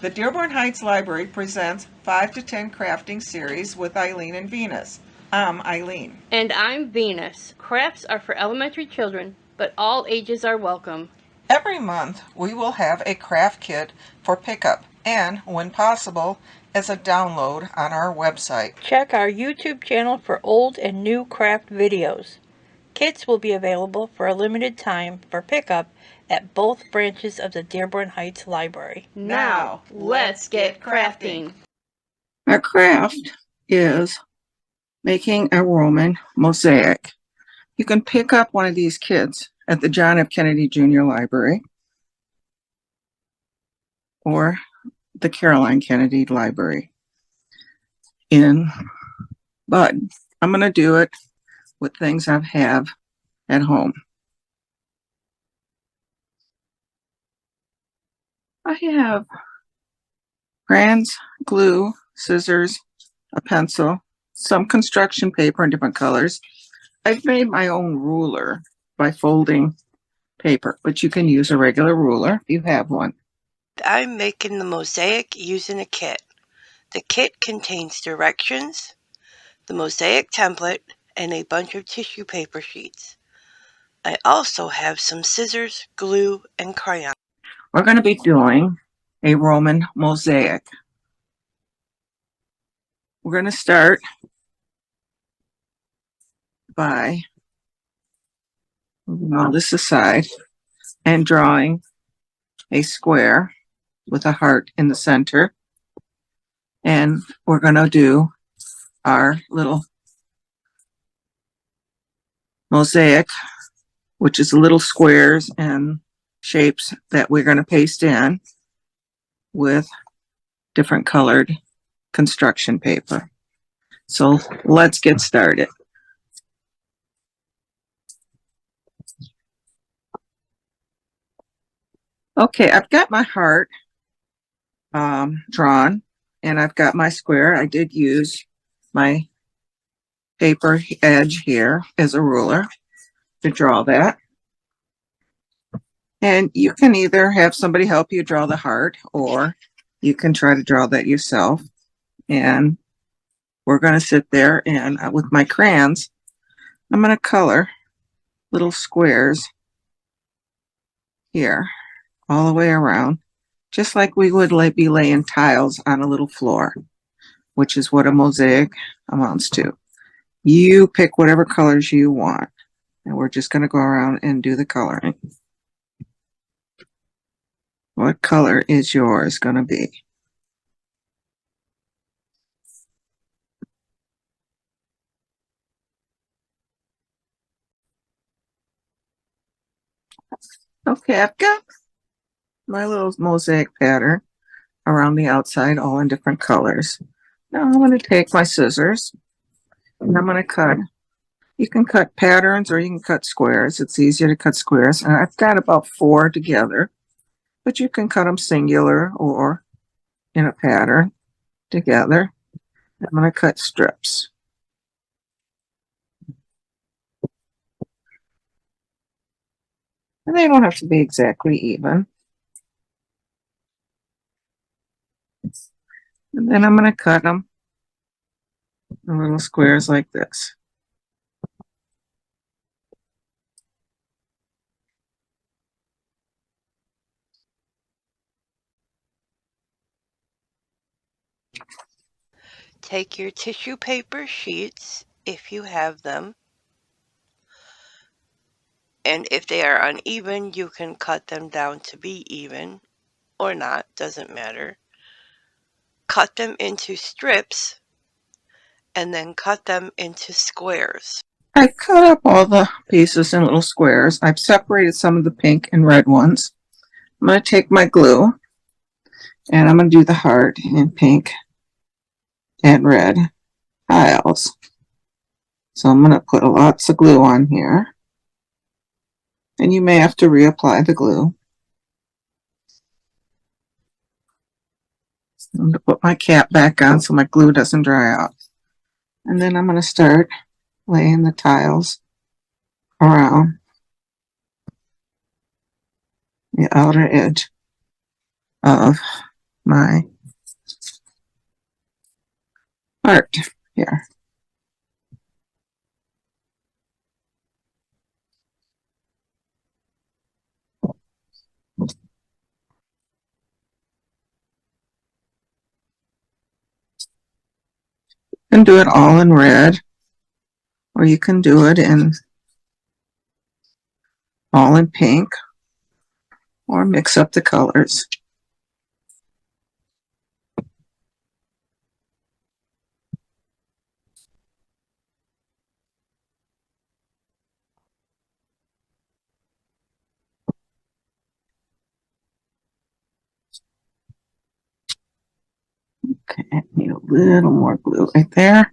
The Dearborn Heights Library presents 5 to 10 crafting series with Eileen and Venus. I'm Eileen. And I'm Venus. Crafts are for elementary children, but all ages are welcome. Every month, we will have a craft kit for pickup and, when possible, as a download on our website. Check our YouTube channel for old and new craft videos. Kits will be available for a limited time for pickup at both branches of the Dearborn Heights Library. Now, let's get crafting. Our craft is making a Roman mosaic. You can pick up one of these kits at the John F. Kennedy Jr. Library or the Caroline Kennedy Library but I'm going to do it with things I have at home. I have crayons, glue, scissors, a pencil, some construction paper in different colors. I've made my own ruler by folding paper, but you can use a regular ruler if you have one. I'm making the mosaic using a kit. The kit contains directions, the mosaic template, and a bunch of tissue paper sheets. I also have some scissors, glue, and crayon. We're going to be doing a Roman mosaic. We're going to start by moving all this aside and drawing a square with a heart in the center. And we're going to do our little mosaic, which is little squares and shapes that we're going to paste in with different colored construction paper. So let's get started. Okay, I've got my heart drawn, and I've got my square. I did use my paper edge here as a ruler to draw that. And you can either have somebody help you draw the heart, or you can try to draw that yourself. And we're going to sit there, and with my crayons, I'm going to color little squares here all the way around, just like we would be laying tiles on a little floor, which is what a mosaic amounts to. You pick whatever colors you want, and we're just going to go around and do the coloring. What color is yours going to be? Okay, I've got my little mosaic pattern around the outside, all in different colors. Now I'm going to take my scissors and I'm going to cut. You can cut patterns or you can cut squares. It's easier to cut squares. And I've got about 4 together, but you can cut them singular or in a pattern together. I'm going to cut strips. And they don't have to be exactly even. And then I'm going to cut them in little squares like this. Take your tissue paper sheets, if you have them, and if they are uneven, you can cut them down to be even, or not, doesn't matter. Cut them into strips, and then cut them into squares. I've cut up all the pieces in little squares. I've separated some of the pink and red ones. I'm going to take my glue, and I'm going to do the heart in pink and red tiles. So I'm going to put lots of glue on here. And you may have to reapply the glue. I'm going to put my cap back on so my glue doesn't dry out. And then I'm going to start laying the tiles around the outer edge of my heart here. You can do it all in red, or you can do it in all in pink, or mix up the colors. Okay, I need a little more glue right there.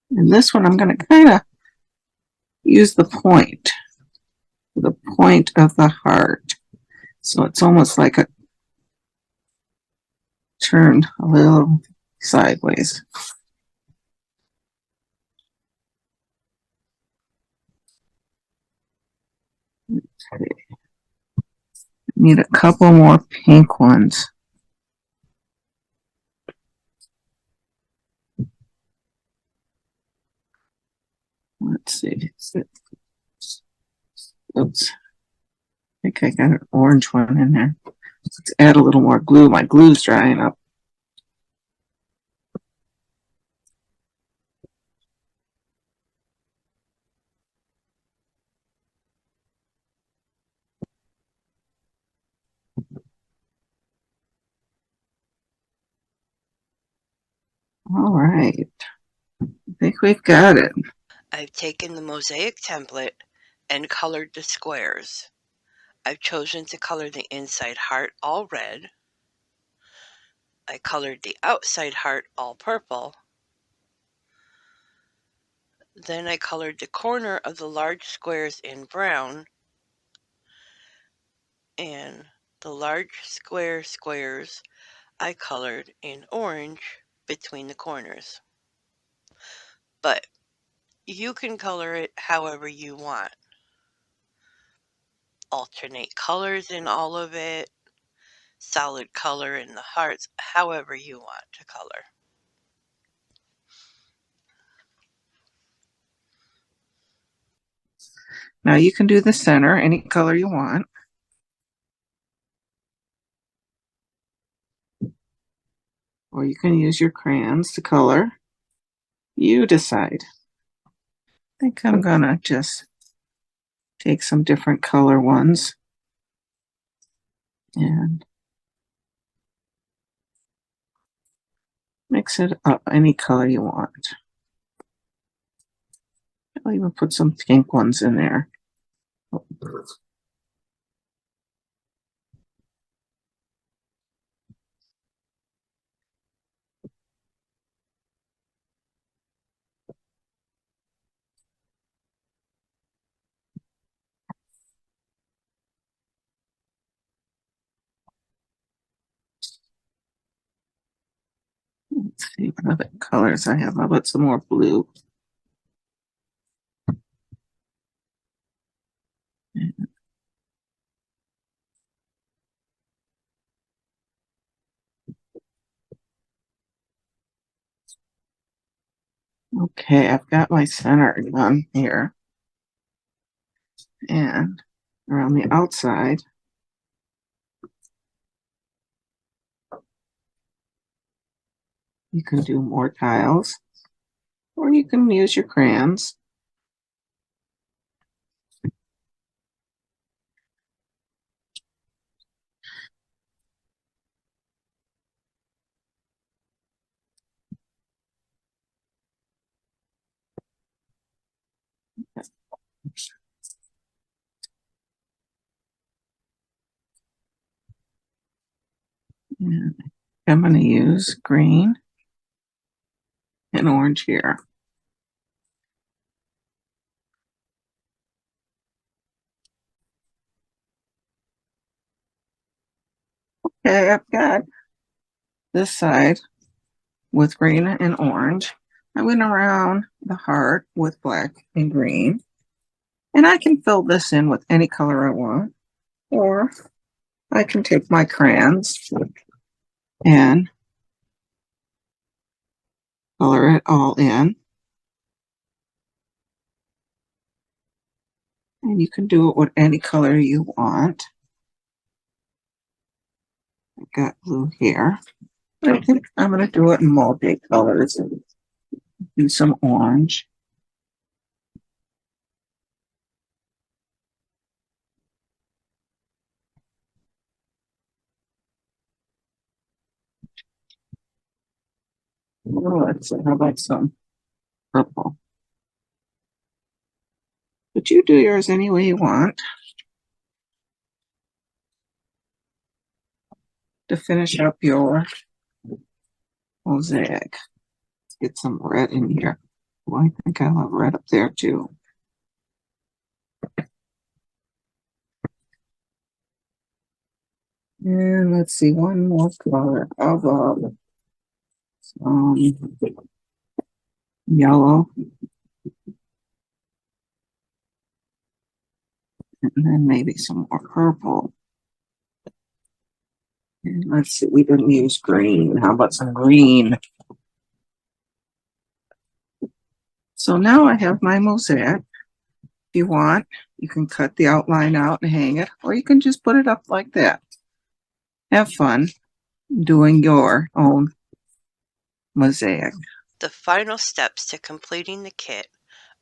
And this one, I'm going to kind of use the point of the heart. So it's almost like a turned a little sideways. Need a couple more pink ones. Let's see. Oops. I think I got an orange one in there. Let's add a little more glue. My glue's drying up. All right. I think we've got it. I've taken the Mosaic template and colored the squares. I've chosen to color the inside heart all red. I colored the outside heart all purple. Then I colored the corner of the large squares in brown, and the large squares I colored in orange between the corners. But you can color it however you want. Alternate colors in all of it, solid color in the hearts, however you want to color. Now you can do the center any color you want. Or you can use your crayons to color. You decide. I think I'm gonna just take some different color ones and mix it up any color you want. I'll even put some pink ones in there. Let's see what other colors I have. How about some more blue? Okay, I've got my center done here. And around the outside, you can do more tiles, or you can use your crayons. And I'm going to use green and orange here. Okay, I've got this side with green and orange. I went around the heart with black and green. And I can fill this in with any color I want. Or I can take my crayons and color it all in. And you can do it with any color you want. I've got blue here. I think I'm going to do it in multi-colors and do some orange. Let's see, how about some purple? But you do yours any way you want. To finish up your mosaic. Let's get some red in here. Oh, I think I'll have red up there too. And let's see, one more color. How about some yellow? And then maybe some more purple. And let's see, we didn't use green. How about some green? So now I have my mosaic. If you want, you can cut the outline out and hang it, or you can just put it up like that. Have fun doing your own mosaic. The final steps to completing the kit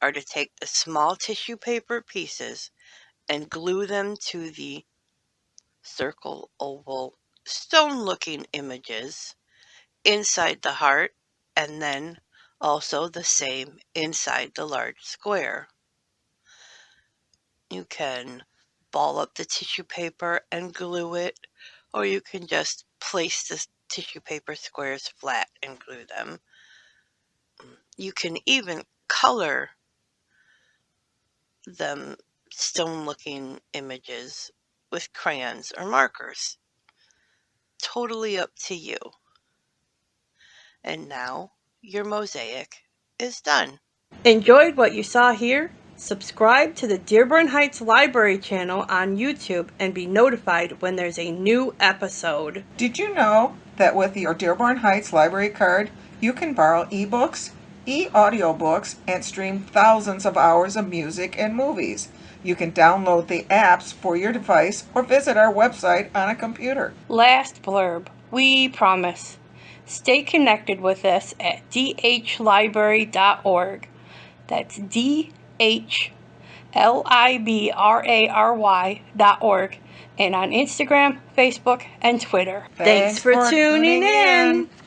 are to take the small tissue paper pieces and glue them to the circle, oval, stone-looking images inside the heart, and then also the same inside the large square. You can ball up the tissue paper and glue it, or you can just place the tissue paper squares flat and glue them. You can even color them stone-looking images with crayons or markers. Totally up to you. And now your mosaic is done. Enjoyed what you saw here? Subscribe to the Dearborn Heights Library channel on YouTube and be notified when there's a new episode. Did you know that with your Dearborn Heights Library card, you can borrow ebooks, e-audiobooks, and stream thousands of hours of music and movies? You can download the apps for your device or visit our website on a computer. Last blurb. We promise. Stay connected with us at dhlibrary.org. That's DHLIBRARY.org. And on Instagram, Facebook, and Twitter. Thanks for tuning in.